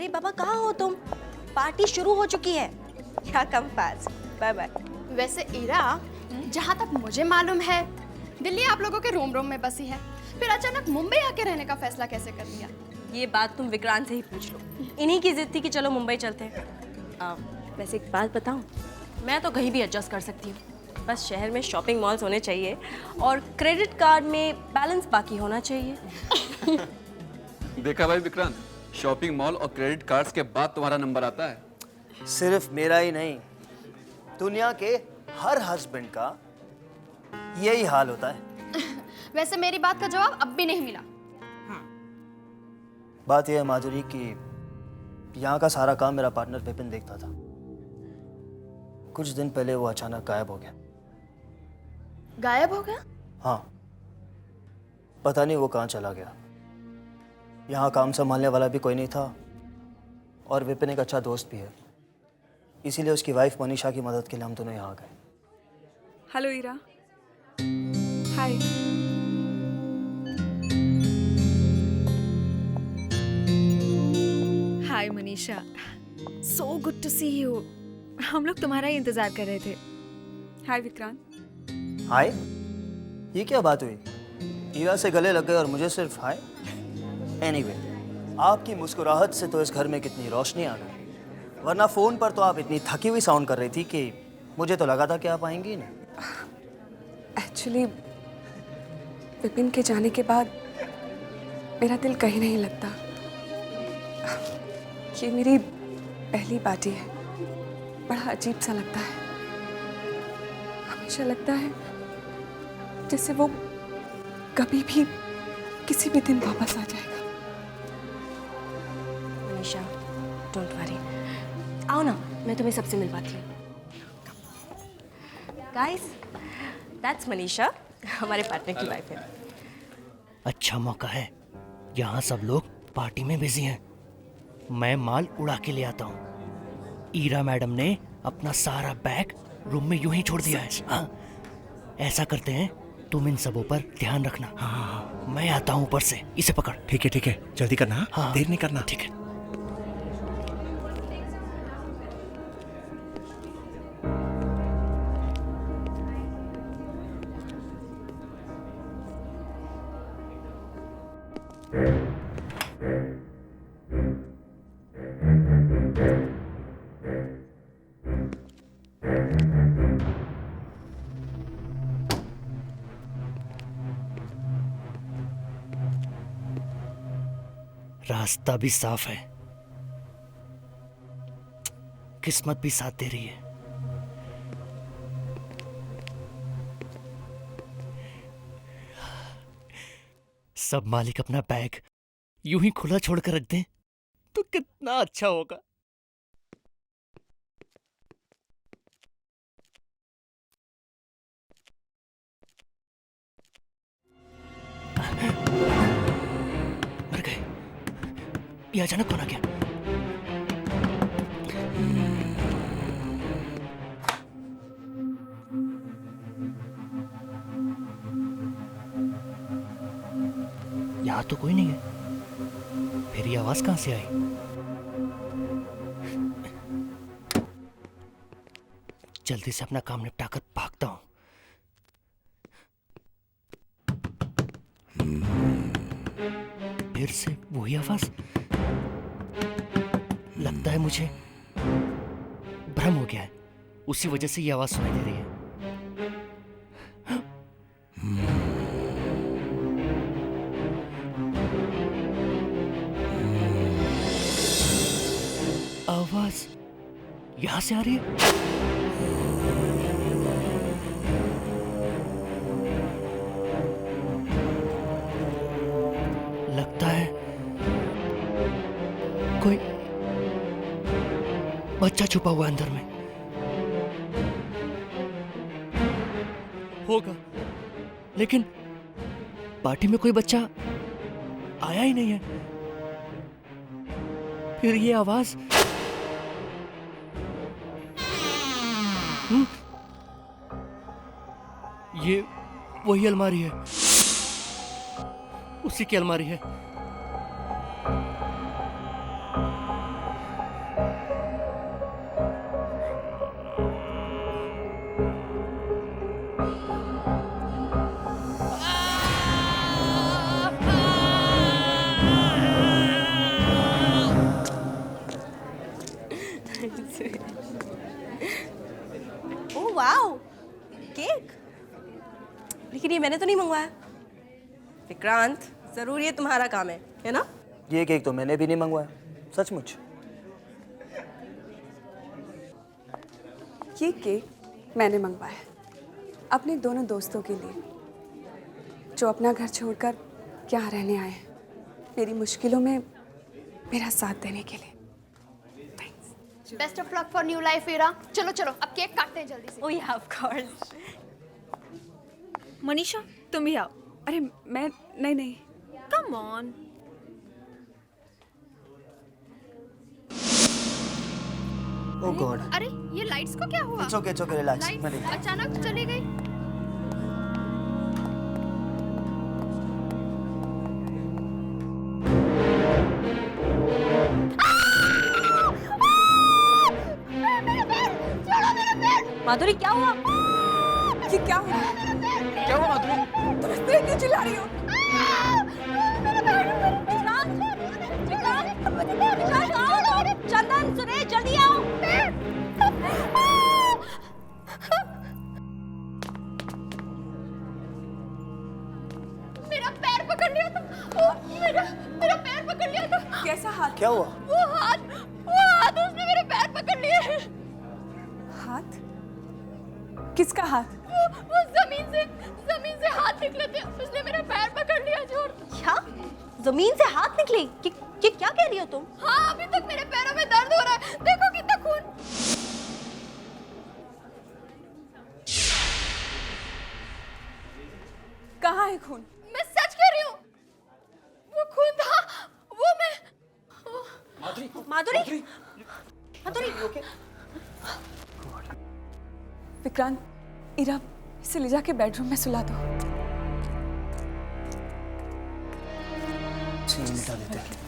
अरे बाबा कहाँ हो तुम? पार्टी शुरू हो चुकी है। क्या कम फास्ट। Bye bye. वैसे इरा, जहाँ तक मुझे मालूम है दिल्ली आप लोगों के रोम रोम में बसी है, फिर अचानक मुंबई आके रहने का फैसला कैसे कर लिया? ये बात तुम विक्रांत से ही पूछ लो। इन्हीं की जिद थी कि चलो मुंबई चलते हैं। वैसे एक बात बताऊं, मैं तो कहीं भी एडजस्ट कर सकती हूँ, बस शहर में शॉपिंग मॉल्स होने चाहिए और क्रेडिट कार्ड में बैलेंस बाकी होना चाहिए। देखा भाई विक्रांत, शॉपिंग मॉल और क्रेडिट कार्ड्स के बाद तुम्हारा नंबर आता है। सिर्फ मेरा ही नहीं, दुनिया के हर हस्बैंड का यही हाल होता है। वैसे मेरी बात का जवाब अब भी नहीं मिला। बात यह है माधुरी कि यहाँ का सारा काम मेरा पार्टनर विपिन देखता था। कुछ दिन पहले वो अचानक गायब हो गया। गायब हो गया? हाँ, पता नहीं वो कहाँ चला गया। यहाँ काम संभालने वाला भी कोई नहीं था और विपिन एक अच्छा दोस्त भी है, इसीलिए उसकी वाइफ मनीषा की मदद के लिए हम दोनों यहाँ आ गए। Hello Ira. Hi. Hi Manisha, so good to see you. हम लोग तुम्हारा ही इंतजार कर रहे थे। हाय विक्रांत। हाय? ये क्या बात हुई? ईरा से गले लग गए और मुझे सिर्फ हाय? एनीवे, आपकी मुस्कुराहट से तो इस घर में कितनी रोशनी आ गई, वरना फोन पर तो आप इतनी थकी हुई साउंड कर रही थी कि मुझे तो लगा था कि आप आएंगी नहीं। एक्चुअली विपिन के जाने के बाद मेरा दिल कहीं नहीं लगता। ये मेरी पहली पार्टी है, बड़ा अजीब सा लगता है। हमेशा लगता है जैसे वो कभी भी किसी भी दिन वापस आ जाएगा। मनीषा, डोंट वरी, आओ ना, मैं तुम्हें सबसे मिलवाती हूँ। गाइस, दैट्स मनीषा, हमारे पार्टनर की वाइफ है। अच्छा मौका है, यहाँ सब लोग पार्टी में बिजी हैं। मैं माल उड़ा के ले आता हूँ। ईरा मैडम ने अपना सारा बैग रूम में यूं ही छोड़ दिया है। हाँ, ऐसा करते हैं, तुम इन सबों पर ध्यान रखना। हाँ, मैं आता हूँ ऊपर से। इसे पकड़। ठीक है, जल्दी करना। हाँ, देर नहीं करना। ठीक है। रास्ता भी साफ है, किस्मत भी साथ दे रही है। सब मालिक अपना बैग यूं ही खुला छोड़कर रख दें तो कितना अच्छा होगा। मर गए। ये अचानक कौन आ गया? यहाँ तो कोई नहीं है, फिर ये आवाज कहां से आई? जल्दी से अपना काम निपटाकर भागता हूं। फिर से वही आवाज। लगता है मुझे भ्रम हो गया है, उसी वजह से ये आवाज सुनाई दे रही है। आवाज यहां से आ रही है। लगता है कोई बच्चा छुपा हुआ अंदर में होगा, लेकिन पार्टी में कोई बच्चा आया ही नहीं है। फिर ये आवाज ये वही अलमारी है, उसी की अलमारी है। हुआ है। विक्रांत, जरूर ये तुम्हारा काम है ना? ये केक तो मैंने भी नहीं मंगवाया, सचमुच। ये केक मैंने मंगवाया अपने दोनों दोस्तों के लिए, जो अपना घर छोड़कर यहाँ रहने आए हैं, मेरी मुश्किलों में मेरा साथ देने के लिए। Best of luck for new life Ira. चलो चलो अब केक काटते हैं जल्दी से। ओह या, ऑफ कोर्स। मनीषा तुम भी आओ। अरे मैं नहीं। Come on. Oh God. अरे ये लाइट्स को क्या हुआ? It's okay relax. मैं लाइट्स देखता अचानक चली गई। माधुरी, क्या हुआ? ये क्या हुआ? क्या हुआ माधुरी? तुम इस तरह क्यों चिल्ला रही हो? चंदन, सुरेश, जल्दी आओ। मेरा पैर पकड़ लिया था। मेरा पैर पकड़ लिया था। कैसा हाथ? क्या हुआ? वो हाथ उसने मेरे पैर पकड़ लिए। हाथ? किसका हाथ? वो जमीन से हाथ निकले थे, उसने मेरा पैर पकड़ लिया जोर। क्या? जमीन से हाथ निकले? कि क्या कह रही हो तुम? हाँ, अभी तक मेरे पैरों में दर्द हो रहा है। देखो कितना खून। कहाँ है खून? मैं सच कह रही हूँ, वो खून था। वो मैं माधुरी, विक्रांत, इरा, इसे ले जाके बेडरूम में सुला दो। सीन मिटा देते हैं।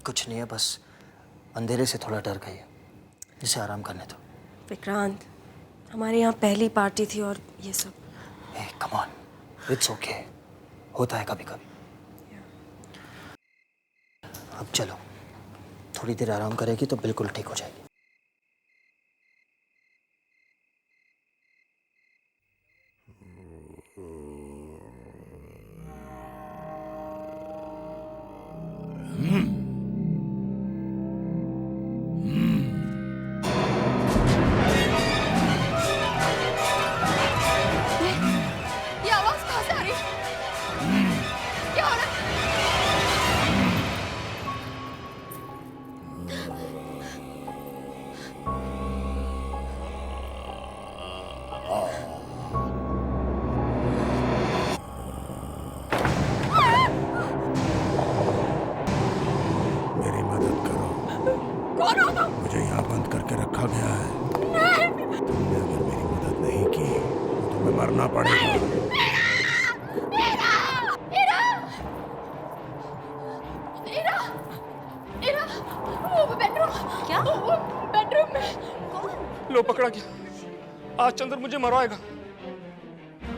कुछ नहीं है, बस अंधेरे से थोड़ा डर गई है। इसे आराम करने दो। विक्रांत, हमारे यहाँ पहली पार्टी थी और ये सब। ए कम ऑन, इट्स ओके, होता है कभी कभी। अब चलो, थोड़ी देर आराम करेगी तो बिल्कुल ठीक हो जाएगी। ये आवाज कहाँ से आ रही है? क्या हो रहा है? मेरी मदद करो। कौन हो तुम? मुझे यहाँ बंद करके रखा गया है। तुमने अगर मेरी मदद नहीं की तो तुम्हें मरना पड़ेगा। इरा, वो बेडरूम। क्या? वो बेडरूम में। लो पकड़ा गया। आज चंद्र मुझे मरवाएगा।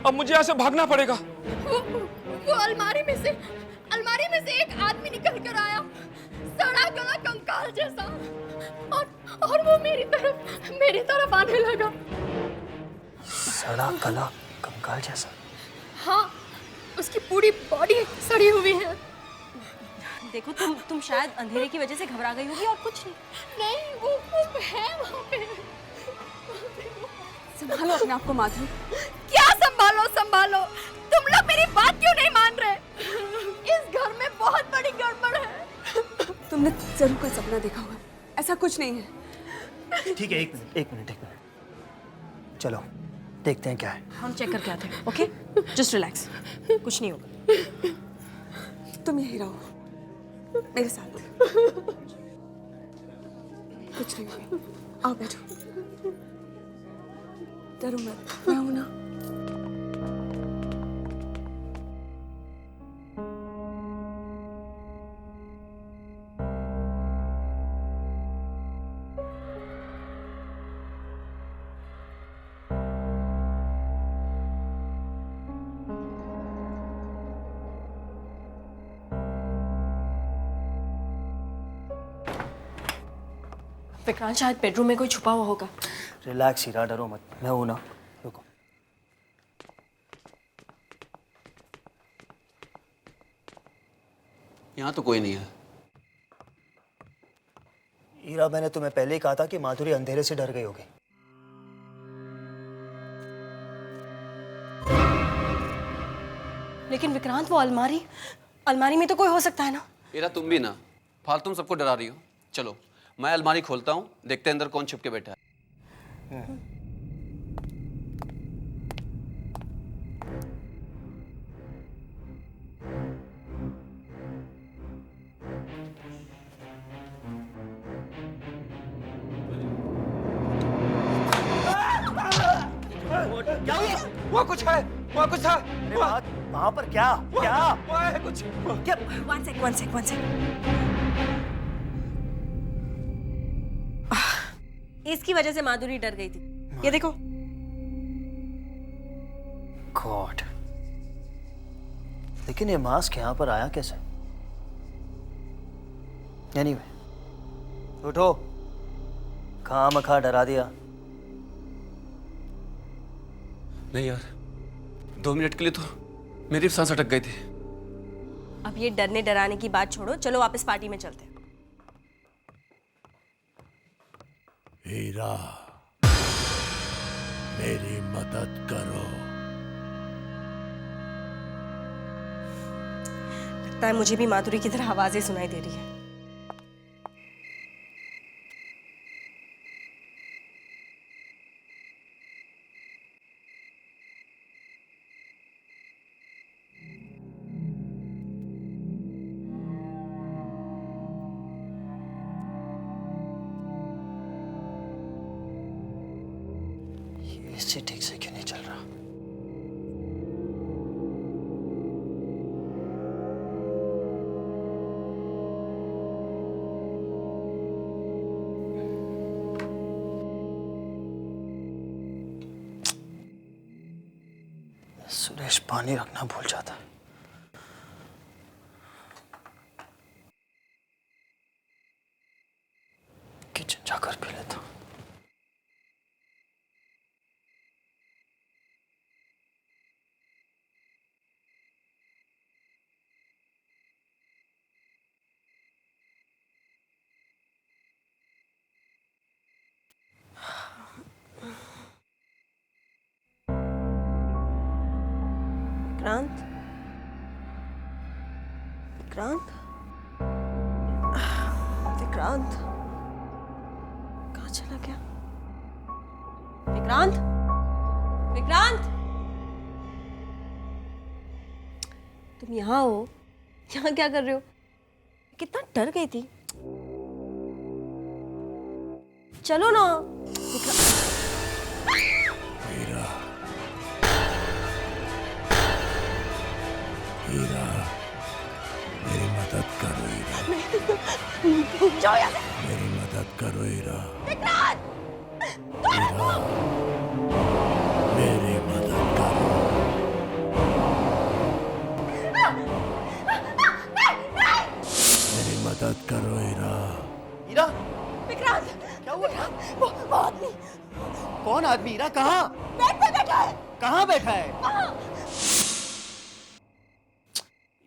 अब मुझे यहाँ से भागना पड़ेगा। वो अलमारी में से एक आदमी निकल कर आया, सड़ा गला कंकाल जैसा, और वो मेरी तरफ आने लगा। सड़ा गला कंकाल जैसा? हाँ, उसकी पूरी बॉडी सड़ी हुई है। देखो, तुम शायद अंधेरे की वजह से घबरा गई होगी और कुछ नहीं। नहीं, वो है वहाँ पे। संभालो अपने आप को माधुरी। क्या संभालो? तुम लोग मेरी बात क्यों नहीं मान रहे? इस घर में बहुत बड़ी गड़बड़ है। तुमने जरूर कोई सपना देखा होगा, ऐसा कुछ नहीं है। ठीक है, एक मिनट। चलो देखते हैं क्या है। हम चेक करके आते हैं, ओके? जस्ट रिलैक्स, कुछ नहीं होगा। तुम यहीं रहो मेरे साथ। कुछ नहीं होगा। आओ बैठो। डरो मत, मैं हूं ना। विक्रांत शायद बेडरूम में कोई छुपा हुआ होगा। रिलैक्स हीरा, डरो मत, मैं हूं ना। रुको। यहाँ तो कोई नहीं है। हीरा, मैंने तुम्हें पहले ही कहा था कि माधुरी अंधेरे से डर गई होगी। लेकिन विक्रांत, वो अलमारी में तो कोई हो सकता है ना। हीरा, तुम भी ना फालतू में सबको डरा रही हो। चलो मैं अलमारी खोलता हूँ, देखते हैं अंदर कौन छिप के बैठा है। क्या हुआ? वो कुछ है, वो कुछ था। अरे वहां पर क्या क्या वो है कुछ। क्या? One sec. इसकी वजह से माधुरी डर गई थी। ये देखो। गॉड, लेकिन ये मास्क यहाँ पर आया कैसे? एनीवे, उठो, खामखा डरा दिया। नहीं यार, 2 मिनट के लिए तो मेरी सांस अटक गई थी। अब ये डरने डराने की बात छोड़ो, चलो वापस पार्टी में चलते हैं। हीरा, मेरी मदद करो। लगता है मुझे भी माधुरी की तरह आवाजें सुनाई दे रही है। इससे ठीक से क्यों नहीं चल रहा? सुरेश पानी रखना भूल जाता है। किचन जाकर पी लेता हूं। विक्रांत, विक्रांत, विक्रांत कहाँ चला गया? विक्रांत, विक्रांत, तुम यहाँ हो? यहाँ क्या कर रहे हो? कितना डर गई थी। चलो ना। हीरा, हीरा, मेरी मदद करो हीरा। जाओ यहाँ से। मेरी मदद करो हीरा। विक्रांत! हीरा, मेरी मदद करो। मेरी मदद करो हीरा। हीरा, विक्रांत! क्या हुआ? वो आदमी कौन आदमी? हीरा, कहाँ? बेड पे बैठा है। कहाँ बैठा है?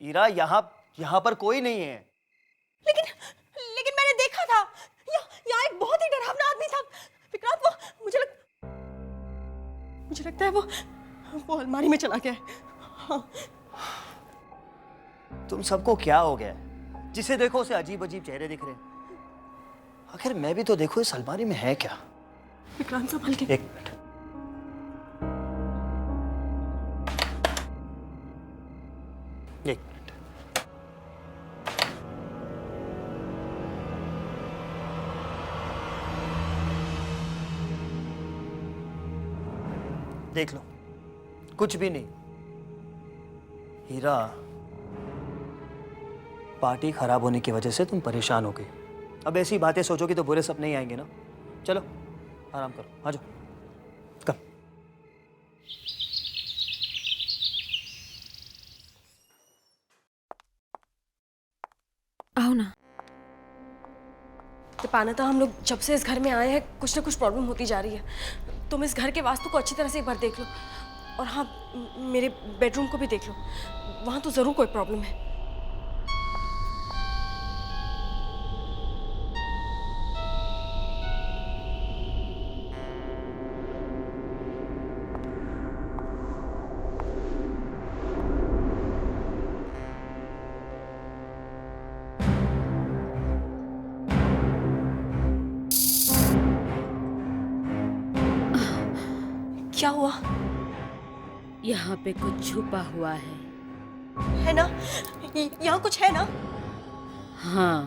हीरा, यहाँ पर कोई नहीं है। लेकिन मैंने देखा था, यहाँ एक बहुत ही डरावना आदमी था। विक्रांत, वो मुझे लगता है वो अलमारी में चला गया है। हाँ। तुम सबको क्या हो गया है? जिसे देखो उसे अजीब अजीब चेहरे दिख रहे हैं। आखिर मैं भी तो देखो इस अलमारी में है क्या? विक्रांत, संभल के। एक मिनट। एक मिनट। देख लो, कुछ भी नहीं। हीरा, पार्टी खराब होने की वजह से तुम परेशान हो गई। अब ऐसी बातें सोचोगी तो बुरे सपने ही आएंगे ना। चलो आराम करो, आ जाओ। कम। आओ ना। दीपान्विता, हम लोग जब से इस घर में आए हैं कुछ ना कुछ प्रॉब्लम होती जा रही है। तुम इस घर के वास्तु को अच्छी तरह से एक बार देख लो, और हाँ, मेरे बेडरूम को भी देख लो, वहाँ तो ज़रूर कोई प्रॉब्लम है। क्या हुआ? यहाँ पे कुछ छुपा हुआ है ना? यहाँ कुछ है ना? हाँ,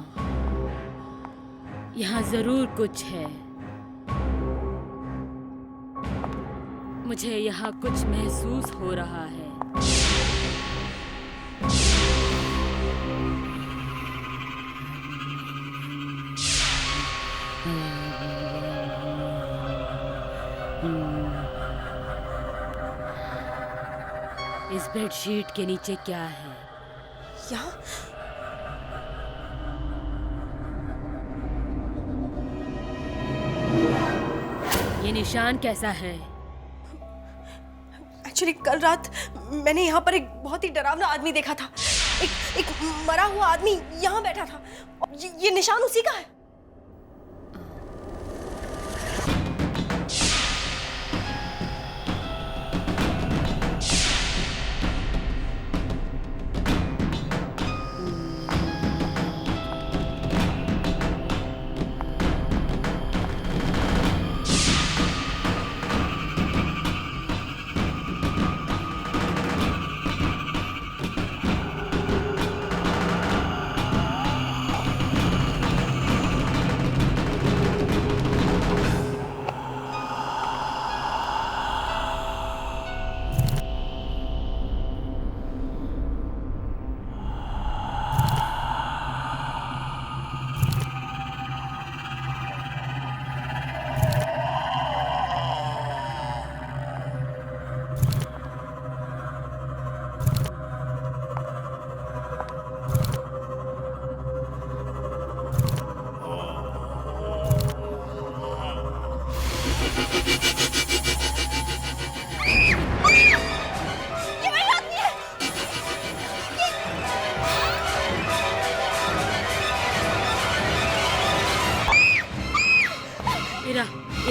यहाँ जरूर कुछ है। मुझे यहाँ कुछ महसूस हो रहा है। इस बेडशीट के नीचे क्या है? यहाँ? ये निशान कैसा है? एक्चुअली कल रात मैंने यहाँ पर एक बहुत ही डरावना आदमी देखा था। एक मरा हुआ आदमी यहाँ बैठा था। ये निशान उसी का है।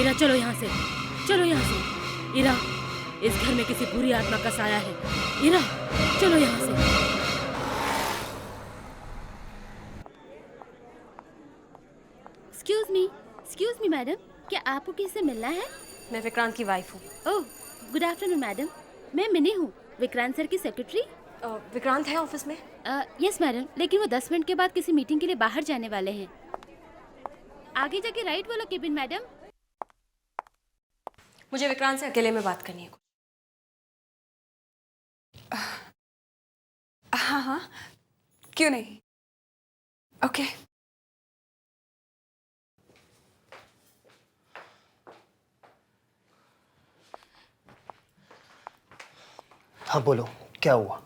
इरा, चलो यहाँ से, चलो यहाँ से। इरा, इस घर में किसी बुरी आत्मा का साया है। इरा, चलो यहाँ से। एक्सक्यूज मी मैडम, क्या आपको किसी से मिलना है? मैं विक्रांत की वाइफ हूँ। ओह, गुड आफ्टरनून मैडम। मैं मिनी हूँ, विक्रांत सर की सेक्रेटरी। विक्रांत है ऑफिस में? यस मैडम, लेकिन वो 10 मिनट के बाद किसी मीटिंग के लिए बाहर जाने वाले हैं। आगे जाके राइट वाला केबिन मैडम। मुझे विक्रांत से अकेले में बात करनी है। हाँ हाँ, क्यों नहीं। ओके। हाँ बोलो, क्या हुआ?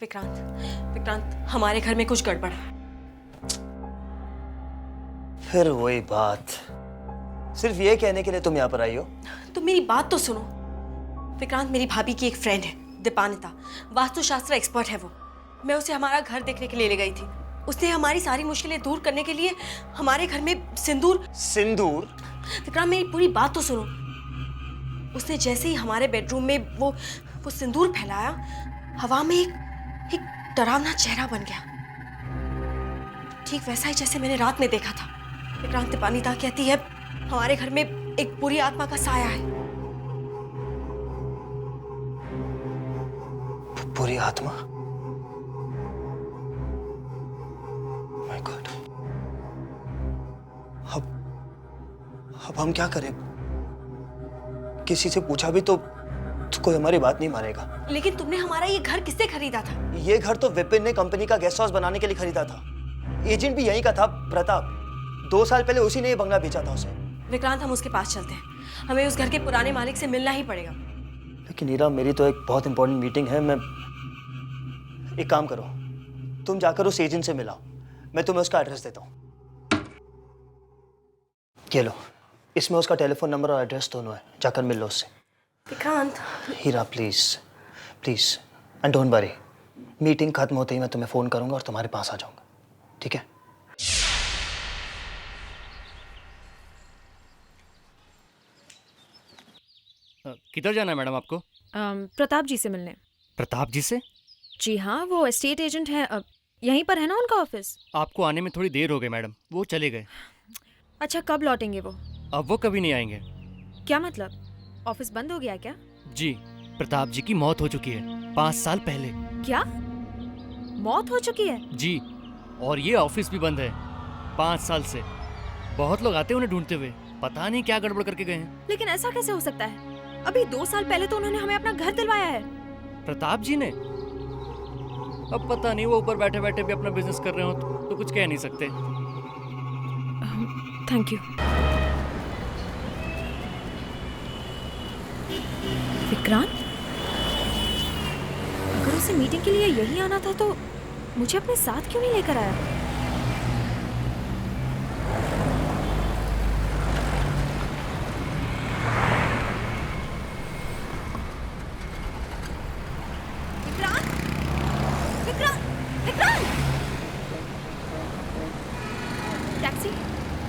विक्रांत, हमारे घर में कुछ गड़बड़ है। फिर वही बात, सिर्फ ये कहने के लिए तुम यहाँ पर आई हो? तो मेरी बात तो सुनो। विक्रांत मेरी भाभी की एक फ्रेंड है, दीपान्विता, वास्तुशास्त्र एक्सपर्ट है वो। मैं उसे हमारा घर देखने के लिए ले गई थी। उसने हमारी सारी मुश्किलें दूर करने के लिए हमारे घर में सिंदूर। विक्रांत मेरी पूरी बात तो सुनो। उसने जैसे ही हमारे बेडरूम में वो सिंदूर फैलाया, हवा में एक डरावना चेहरा बन गया, ठीक वैसा ही जैसे मैंने रात में देखा था। विक्रांत, दीपान्विता कहती है हमारे घर में एक बुरी आत्मा का साया है। बुरी आत्मा? My God. अब हम क्या करें? किसी से पूछा भी तो कोई हमारी बात नहीं मानेगा। लेकिन तुमने हमारा ये घर किससे खरीदा था? ये घर तो विपिन ने कंपनी का गेस्ट हाउस बनाने के लिए खरीदा था। एजेंट भी यहीं का था, प्रताप। 2 साल पहले उसी ने ये बंगला बेचा था उसे। विक्रांत, हम उसके पास चलते हैं। हमें उस घर के पुराने मालिक से मिलना ही पड़ेगा। लेकिन ईरा, मेरी तो एक बहुत इंपॉर्टेंट मीटिंग है। मैं एक काम करो, तुम जाकर उस एजेंट से मिलाओ, मैं तुम्हें उसका एड्रेस देता हूँ। ये लो, इसमें उसका टेलीफोन नंबर और एड्रेस दोनों है, जाकर मिल लो उससे। Vikrant, Hira please please, and don't worry, meeting खत्म होते ही मैं तुम्हें फ़ोन करूंगा और तुम्हारे पास आ जाऊंगा, ठीक है? किधर जाना है मैडम आपको? प्रताप जी से मिलने। प्रताप जी से? जी हाँ, वो एस्टेट एजेंट है। यहीं पर है ना उनका ऑफिस? आपको आने में थोड़ी देर हो गई मैडम, वो चले गए। अच्छा, कब लौटेंगे वो? अब वो कभी नहीं आएंगे। क्या मतलब, ऑफिस बंद हो गया क्या? जी, प्रताप जी की मौत हो चुकी है 5 साल पहले। क्या, मौत हो चुकी है? जी, और ये ऑफिस भी बंद है 5 साल से। बहुत लोग आते हैं उन्हें ढूंढते हुए, पता नहीं क्या गड़बड़ करके गए हैं। लेकिन ऐसा कैसे हो सकता है? अभी 2 साल पहले तो उन्होंने हमें अपना घर दिलवाया है। प्रताप जी ने? अब पता नहीं, वो ऊपर बैठे बैठे भी अपना बिजनेस कर रहे हो तो कुछ कह नहीं सकते। Thank you. विक्रांत, अगर उसे मीटिंग के लिए यही आना था तो मुझे अपने साथ क्यों नहीं लेकर आया? विक्रांत, विक्रांत, विक्रांत! टैक्सी,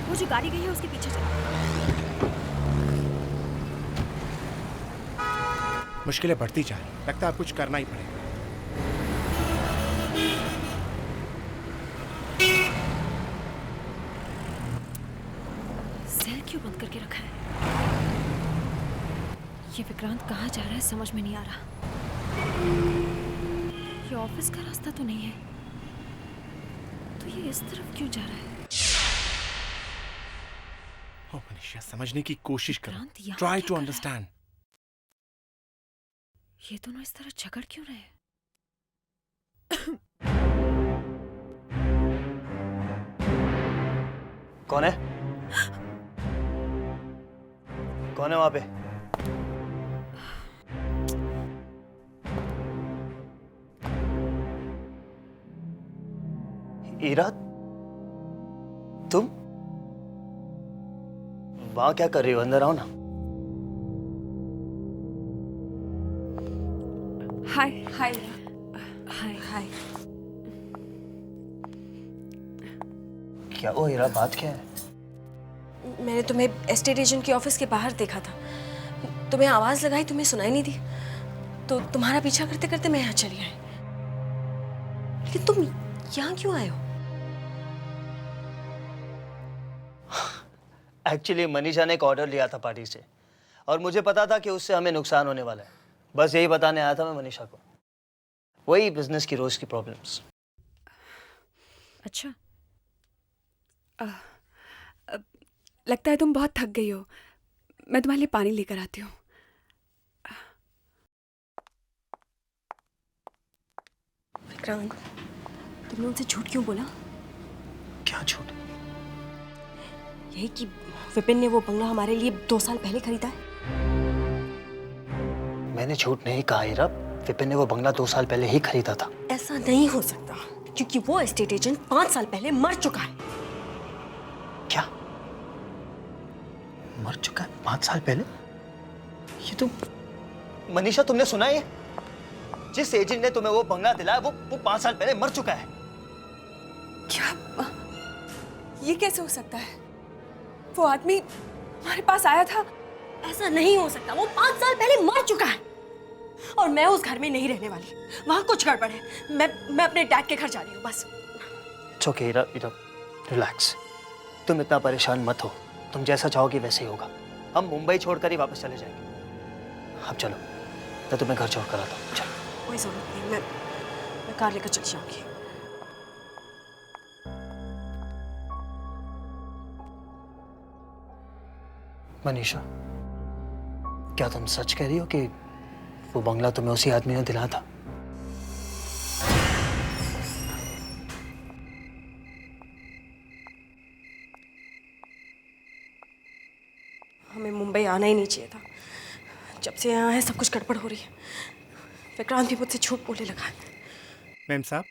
वो जो गाड़ी गई है उसके पीछे चलो। मुश्किलें बढ़ती जा रही, लगता है अब कुछ करना ही पड़ेगा। सेल क्यों बंद करके रखा है? ये विक्रांत कहाँ जा रहा है समझ में नहीं आ रहा। ये ऑफिस का रास्ता तो नहीं है, तो ये इस तरफ क्यों जा रहा है? ओ मनीषा, समझने की कोशिश करो। विक्रांत यहाँ ट्राई क्या टू कर रहा है? अंडरस्टैंड। ये दोनों इस तरह झगड़ क्यों रहे हैं? कौन है? कौन है वहां पे? ईरा, तुम वहां क्या कर रही हो? अंदर आओ ना। हाय हाय। हाय हाय। क्या वो हीरा, बात क्या है? मैंने तुम्हें एस्टेट एजेंट के ऑफिस के बाहर देखा था, तुम्हें आवाज़ लगाई, तुम्हें सुनाई नहीं दी, तो तुम्हारा पीछा करते करते मैं यहाँ चली आई। लेकिन तुम यहाँ क्यों आए हो? एक्चुअली मनीषा ने एक ऑर्डर लिया था पार्टी से, और मुझे पता था कि उससे हमें नुकसान होने वाला है। बस यही बताने आया था मैं मनीषा को, वही बिजनेस की रोज की प्रॉब्लम्स। अच्छा, लगता है तुम बहुत थक गई हो, मैं तुम्हारे लिए पानी लेकर आती हूँ। विक्रांत, तुमने उनसे झूठ क्यों बोला? क्या झूठ? यही कि विपिन ने वो बंगला हमारे लिए 2 साल पहले खरीदा है। मैंने झूठ नहीं कहा हीरा, विपिन ने वो बंगला 2 साल पहले ही खरीदा था। ऐसा नहीं हो सकता, क्योंकि वो एस्टेट एजेंट 5 साल पहले मर चुका है। क्या? मर चुका है 5 साल पहले? ये तो मनीषा, तुमने सुना है? जिस एजेंट ने तुम्हें वो बंगला दिलाया वो 5 साल पहले मर चुका है। क्या? ये कैसे हो सकता है? वो आदमी हमारे पास आया था। ऐसा नहीं हो सकता, वो 5 साल पहले मर चुका है। और मैं उस घर में नहीं रहने वाली, वहां कुछ गड़बड़ है। मैं अपने डैड के घर जा रही हूँ, बस। It's okay Hira, relax. तुम इतना परेशान मत हो, तुम जैसा चाहोगी वैसे ही होगा। हम मुंबई छोड़कर ही वापस चले जाएंगे। अब चलो, मैं तुम्हें घर छोड़ कर आता हूँ। चलो। कोई जरूरत नहीं, मैं कार लेकर चली जाऊंगी। मनीषा, क्या तुम सच कह रही हो कि वो बंगला तुम्हें उसी आदमी ने दिलाया था? हमें मुंबई आना ही नहीं चाहिए था। जब से यहाँ है सब कुछ गड़बड़ हो रही है। विक्रांत भी मुझसे झूठ बोलने लगा है। मैम साहब,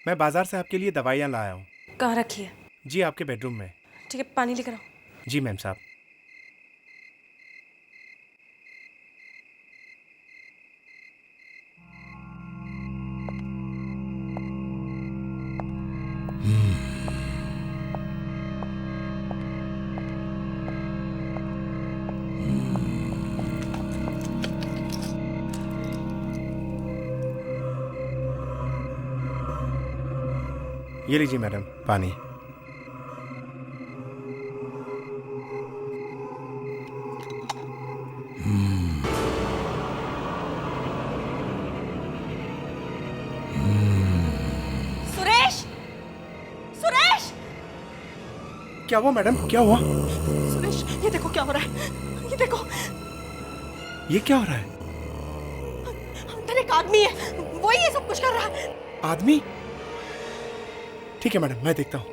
मैं बाजार से आपके लिए दवाइयाँ लाया हूँ। कहाँ रखी है? जी, आपके बेडरूम में। ठीक है, पानी लेकर आओ। जी मैम साहब। ये लीजिए मैडम पानी। सुरेश, सुरेश, क्या हुआ मैडम, क्या हुआ? सुरेश, ये देखो क्या हो रहा है, ये देखो। ये क्या हो रहा है? अंदर एक आदमी है, वो ही ये सब कुछ कर रहा है। आदमी? ठीक है मैडम, मैं देखता हूँ।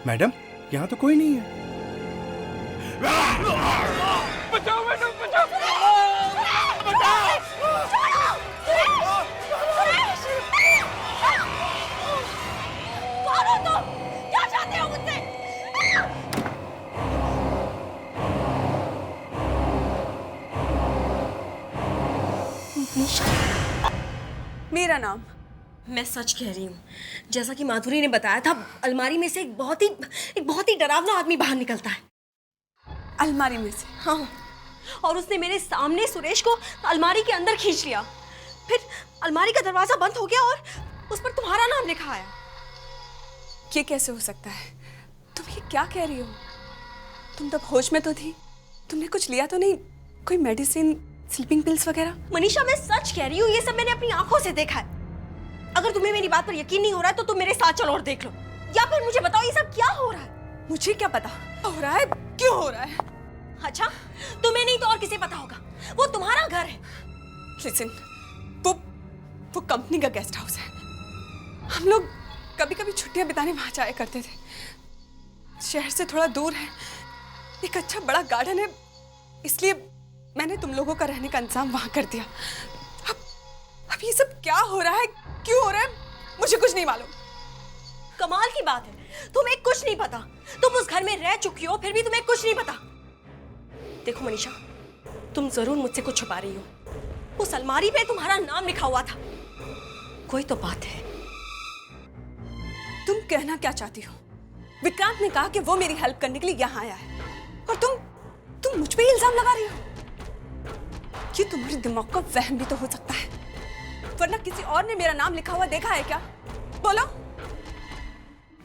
मैडम, यहाँ तो कोई नहीं है। बचाओ मैडम, बचाओ, बचाओ, कौन हो तुम? क्या चाहते हो मुझसे? मेरा नाम। मैं सच कह रही हूँ, जैसा कि माधुरी ने बताया था, अलमारी में से एक बहुत ही डरावना आदमी बाहर निकलता है। अलमारी में से? हाँ, और उसने मेरे सामने सुरेश को अलमारी के अंदर खींच लिया। फिर अलमारी का दरवाजा बंद हो गया और उस पर तुम्हारा नाम लिखा आया। ये कैसे हो सकता है? तुम ये क्या कह रही हो? तुम तब होश में तो थी, तुमने कुछ लिया तो नहीं? कोई मेडिसिन, स्लीपिंग पिल्स वगैरह? मनीषा, मैं सच कह रही हूँ, ये सब मैंने अपनी आंखों से देखा है। अगर तुम्हें मेरी बात पर यकीन नहीं हो रहा है तो तुम मेरे साथ चलो और देख लो, या फिर मुझे बताओ ये सब क्या हो रहा है। मुझे क्या पता हो रहा है, क्यों हो रहा है? अच्छा, तुम्हें नहीं तो और किसे पता होगा, वो तुम्हारा घर है। लिसन, वो कंपनी का गेस्ट हाउस है। हम लोग कभी कभी छुट्टियां बिताने वहां जाया करते थे। शहर से थोड़ा दूर है, एक अच्छा बड़ा गार्डन है, इसलिए मैंने तुम लोगों का रहने का इंतजाम वहां कर दिया। अब ये सब क्या हो रहा है, क्यों हो रहा है, मुझे कुछ नहीं मालूम। कमाल की बात है, तुम्हें कुछ नहीं पता। तुम उस घर में रह चुकी हो, फिर भी तुम्हें कुछ नहीं पता। देखो मनीषा, तुम जरूर मुझसे कुछ छुपा रही हो। उस अलमारी पे तुम्हारा नाम लिखा हुआ था, कोई तो बात है। तुम कहना क्या चाहती हो? विक्रांत ने कहा कि वो मेरी हेल्प करने के लिए यहाँ आया है, और तुम मुझ पे ही इल्जाम लगा रही हो। ये तुम्हारे दिमाग का वहम भी तो हो सकता है, वरना किसी और ने मेरा नाम लिखा हुआ देखा है क्या? बोलो।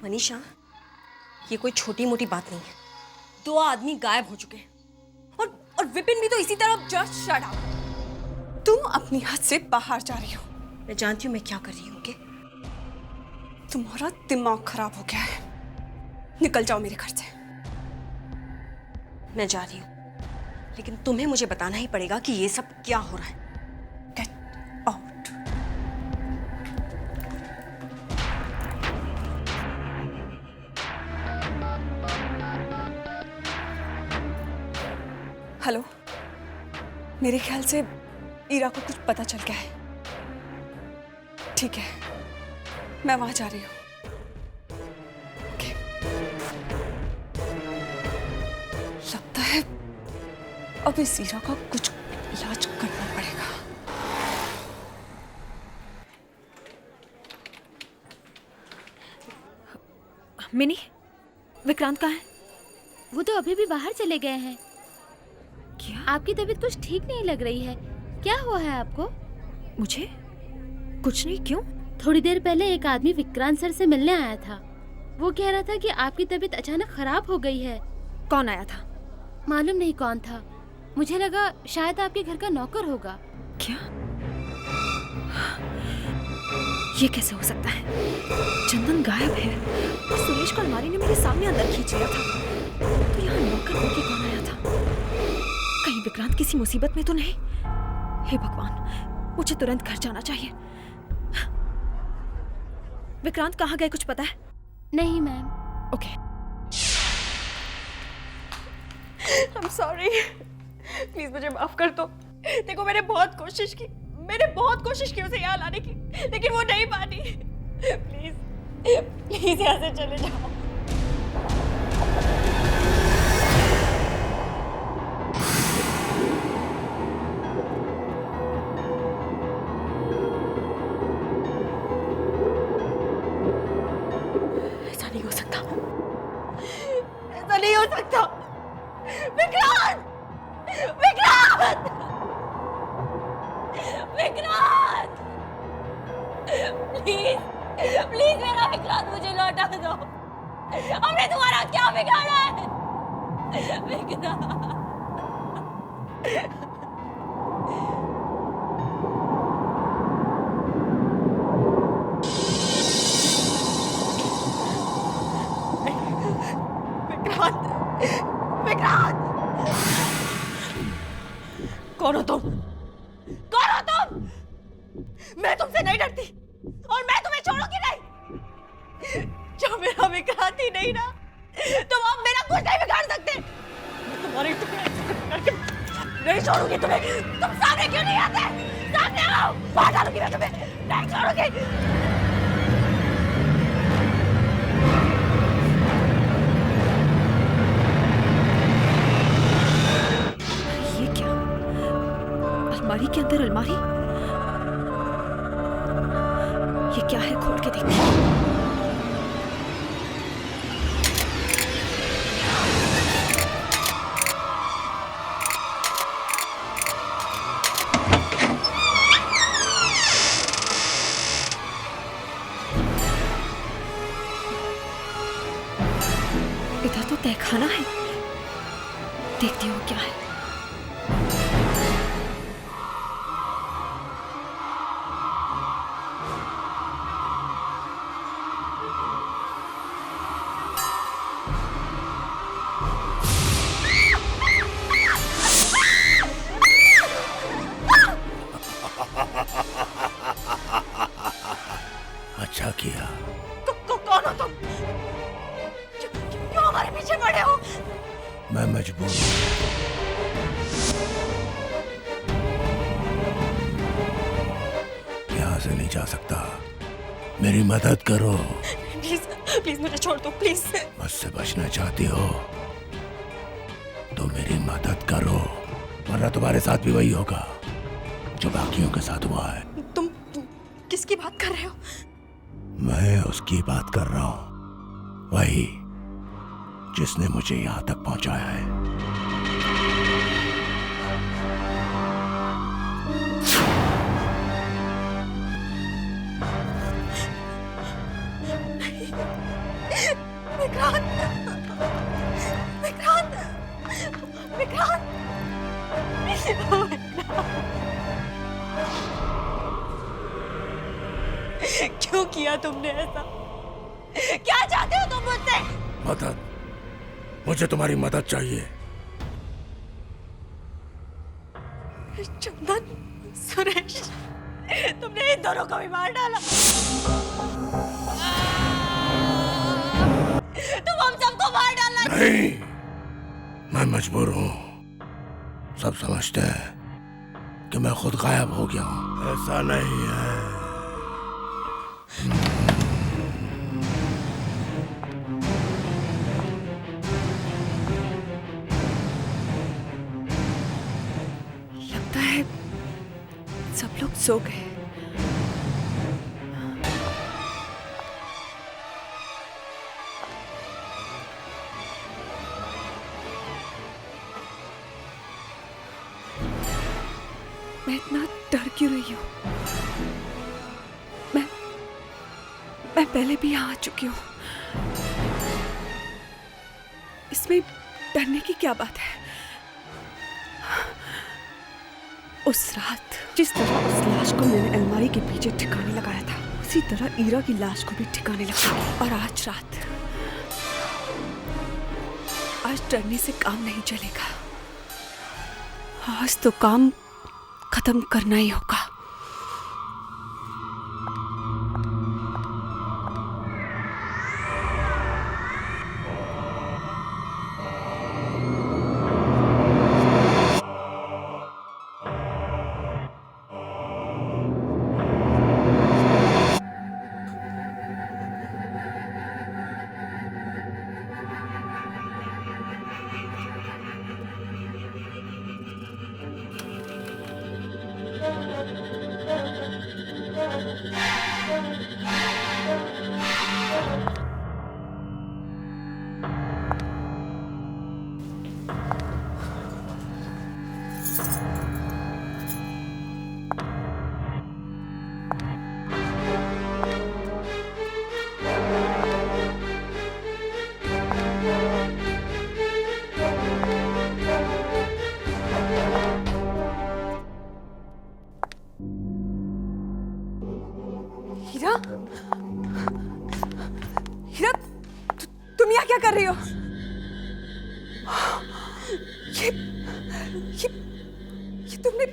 मनीषा, ये कोई छोटी मोटी बात नहीं है। 2 आदमी गायब हो चुके हैं, और विपिन भी तो इसी तरह। Just shut up. तुम अपनी हद से बाहर जा रही हो। मैं जानती हूँ मैं क्या कर रही हूँ। कि तुम्हारा दिमाग खराब हो गया है। निकल जाओ मेरे घर से। मैं जा रही हूँ, लेकिन तुम्हें मुझे बताना ही पड़ेगा कि ये सब क्या हो रहा है। Get out. हेलो, मेरे ख्याल से ईरा को कुछ पता चल गया है। ठीक है, मैं वहां जा रही हूँ। लगता है अब इस ईरा का कुछ इलाज करना पड़ेगा। मिनी, विक्रांत कहाँ है? वो तो अभी भी बाहर चले गए हैं। क्या? आपकी तबीयत कुछ ठीक नहीं लग रही है, क्या हुआ है आपको? मुझे कुछ नहीं, क्यों? थोड़ी देर पहले एक आदमी विक्रांत सर से मिलने आया था। वो कह रहा था कि आपकी तबीयत अचानक खराब हो गई है। कौन आया था? मालूम नहीं कौन था, मुझे लगा शायद आपके घर का नौकर होगा। क्या? ये कैसे हो सकता है? चंदन गायब है और सुरेश को अलमारी ने मेरे सामने अंदर खींच लिया था, तो यहाँ नौकर होके कौन आया था? कहीं विक्रांत किसी मुसीबत में तो नहीं? हे भगवान, मुझे तुरंत घर जाना चाहिए। विक्रांत कहाँ गए, कुछ पता है? नहीं ma'am. Okay. I'm sorry, please मुझे माफ कर दो। देखो, मैंने बहुत कोशिश की, मैंने बहुत कोशिश की उसे यहाँ लाने की, लेकिन वो नहीं मानी। प्लीज प्लीज यहाँ से चले जाओ। ऐसा नहीं हो सकता, ऐसा नहीं हो सकता। विक्रांत! विक्रांत! विक्रांत! प्लीज प्लीज मेरा विक्रांत मुझे लौटा दो। हमने तुम्हारा क्या बिगाड़ा है? विक्रांत! विक्रांत! कौन हो तुम? कौन हो तुम? मैं तुमसे नहीं डरती और मैं तुम्हें छोड़ूंगी नहीं। जो मेरा विक्रांत ही नहीं ना, तुम अब मेरा कुछ नहीं बिगाड़ सकते। मैं तुम्हारे टुकड़े करके नहीं छोड़ूंगी तुम्हें। तुम सामने क्यों नहीं आते? सामने आओ, मार डालूंगी मैं तुम्हें, नहीं छोड़ूंगी। अलमारी के अंदर अलमारी, ये क्या है? खोल के देखते हैं। इधर तो तहखाना है, देखती हूँ क्या है। अच्छा किया। कौन हो तुम? क्यों हमारे पीछे पड़े हो? मैं मजबूर हूँ। यहाँ से नहीं जा सकता, मेरी मदद करो। प्लीज प्लीज मुझे छोड़ दो, प्लीज। मुझसे बचना चाहती हो तो मेरी मदद करो, वरना तुम्हारे साथ भी वही होगा जो बाकियों के साथ हुआ है। तुम किसकी बात कर रहे हो? मैं उसकी बात कर रहा हूं, वही जिसने मुझे यहां तक पहुंचाया है। विक्रांत! विक्रांत! विक्रांत! क्यों किया तुमने ऐसा? क्या चाहते हो तुम मुझसे? मदद, मुझे तुम्हारी मदद चाहिए। चंदन, सुरेश, तुमने इन दोनों को भी मार डाला। तुम हम सबको मार डालना। नहीं, मैं मजबूर हूं। सब समझते हैं कि मैं खुद गायब हो गया हूं। ऐसा नहीं है। लगता है सब लोग सो गए। मैं इतना डर क्यों रही हूँ? मैं पहले भी यहाँ आ चुकी हूँ। इसमें डरने की क्या बात है? उस रात जिस तरह उस लाश को मैंने अलमारी के पीछे ठिकाने लगाया था, उसी तरह ईरा की लाश को भी ठिकाने लगाऊंगी। और आज रात, आज डरने से काम नहीं चलेगा। आज तो काम खत्म करना ही होगा। ये तुमने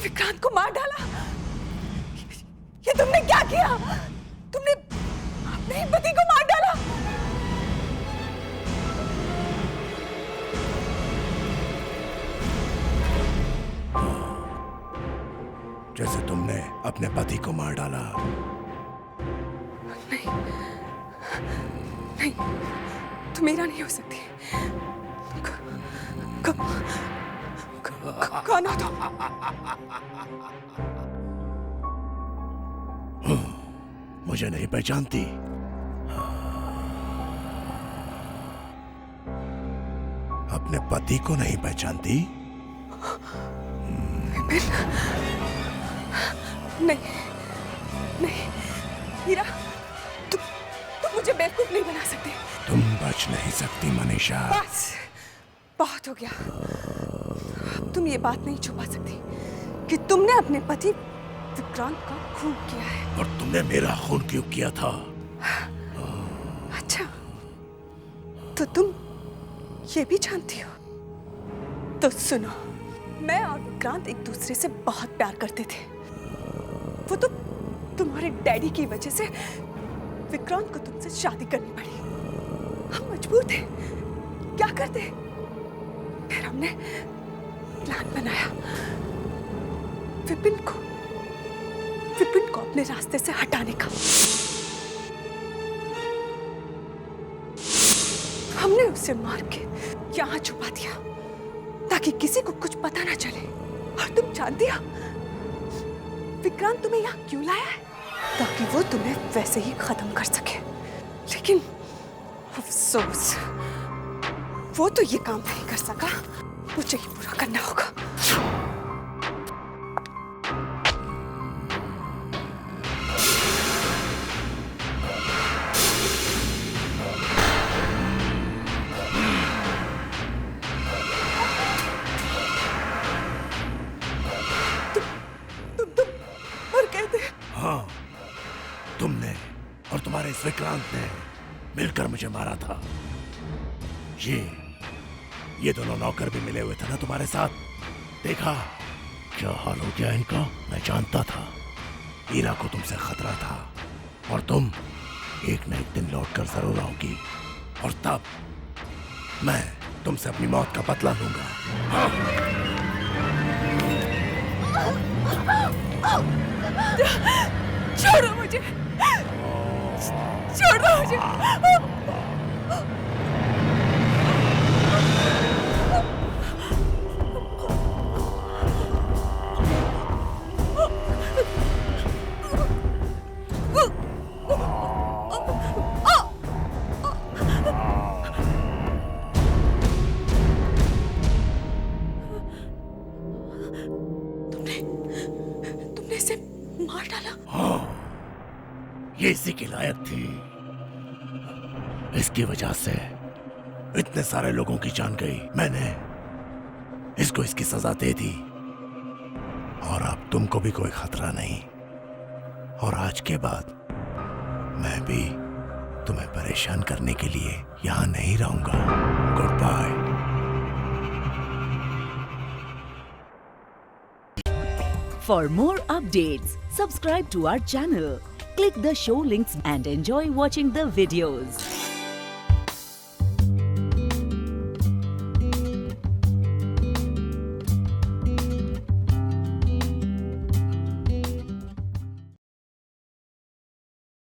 विक्रांत को मार डाला। ये तुमने क्या किया? तुमने अपने ही पति को मार डाला। जैसे तुमने अपने पति को मार डाला। नहीं, तुम मेरा नहीं हो सकती। कौन हो तुम? मुझे नहीं पहचानती? अपने पति को नहीं पहचानती? नहीं, हीरा, तुम मुझे बेवकूफ नहीं बना सकते। तुम बच नहीं सकती मनीषा। बस, बहुत हो गया। तुम ये बात नहीं छुपा सकती कि तुमने अपने पति विक्रांत का खून किया है। और तुमने मेरा खून क्यों किया था? अच्छा, तो तुम ये भी जानती हो? तो सुनो, मैं और विक्रांत एक दूसरे से बहुत प्यार करते थे। वो तो तुम्हारे डैडी की वजह से विक्रांत को तुमसे शादी करनी पड़ी। हम मजबूर थे, क्या करते? फिर हमने प्लान बनाया विपिन को अपने रास्ते से हटाने का। हमने उसे मार के यहाँ छुपा दिया ताकि किसी को कुछ पता ना चले। और तुम जानती हो विक्रांत तुम्हें यहाँ क्यों लाया है? ताकि वो तुम्हें वैसे ही खत्म कर सके। लेकिन अफसोस, वो तो ये काम नहीं कर सका। मुझे ही पूरा करना होगा। तुमने और तुम्हारे इस विक्रांत ने मिलकर मुझे मारा था। ये दोनों नौकर भी मिले हुए थे ना तुम्हारे साथ। देखा क्या हाल हो गया इनका। मैं जानता था हीरा को तुमसे खतरा था और तुम एक न एक दिन लौटकर जरूर आओगी और तब मैं तुमसे अपनी मौत का बदला लूंगा। छोड़ो मुझे, छोड़ो मुझे। तुमने इसे मार डाला? हाँ, ये इसी की लायक थी। इसकी वजह से इतने सारे लोगों की जान गई। मैंने इसको इसकी सजा दे दी और अब तुमको भी कोई खतरा नहीं। और आज के बाद मैं भी तुम्हें परेशान करने के लिए यहां नहीं रहूंगा। Goodbye. For more updates, subscribe to our channel, click the show links and enjoy watching the videos.